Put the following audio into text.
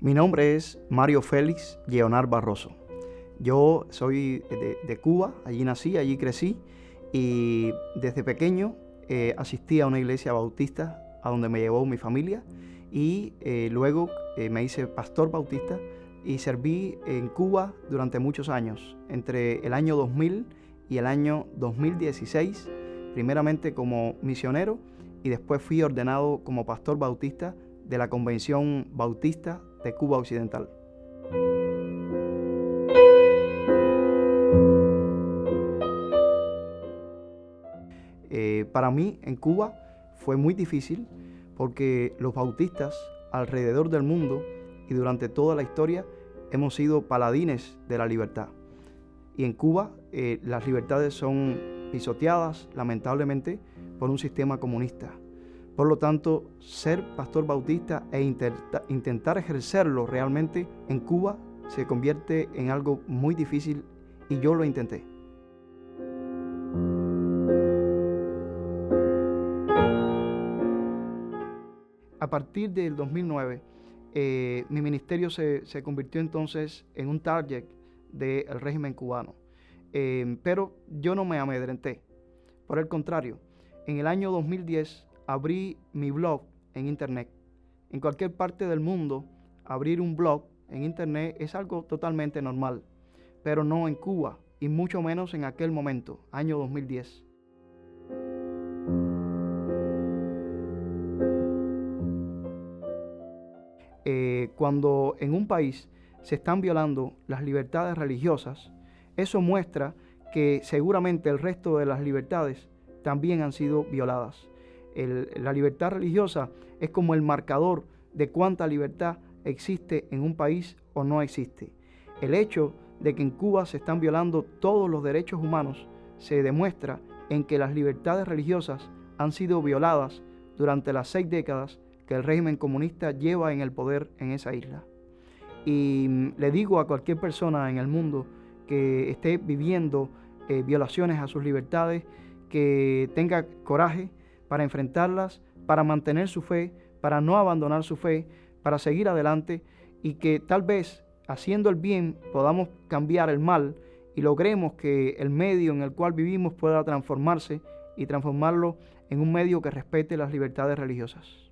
Mi nombre es Mario Félix Leonard Barroso. Yo soy de Cuba, allí nací, allí crecí y desde pequeño asistí a una iglesia bautista a donde me llevó mi familia y luego me hice pastor bautista y serví en Cuba durante muchos años, entre el año 2000 y el año 2016, primeramente como misionero y después fui ordenado como pastor bautista de la Convención Bautista de Cuba Occidental. Para mí en Cuba fue muy difícil porque los bautistas alrededor del mundo y durante toda la historia hemos sido paladines de la libertad. Y en Cuba las libertades son pisoteadas, lamentablemente, por un sistema comunista. Por lo tanto, ser pastor bautista e intentar ejercerlo realmente en Cuba se convierte en algo muy difícil y yo lo intenté. A partir del 2009, mi ministerio se convirtió entonces en un target del régimen cubano. Pero yo no me amedrenté. Por el contrario, en el año 2010 abrí mi blog en internet. En cualquier parte del mundo, abrir un blog en internet es algo totalmente normal, pero no en Cuba y mucho menos en aquel momento, año 2010. Cuando en un país se están violando las libertades religiosas, eso muestra que seguramente el resto de las libertades también han sido violadas. La libertad religiosa es como el marcador de cuánta libertad existe en un país o no existe. El hecho de que en Cuba se están violando todos los derechos humanos se demuestra en que las libertades religiosas han sido violadas durante las 6 décadas que el régimen comunista lleva en el poder en esa isla. Y le digo a cualquier persona en el mundo que esté viviendo violaciones a sus libertades, que tenga coraje para enfrentarlas, para mantener su fe, para no abandonar su fe, para seguir adelante y que tal vez haciendo el bien podamos cambiar el mal y logremos que el medio en el cual vivimos pueda transformarse y transformarlo en un medio que respete las libertades religiosas.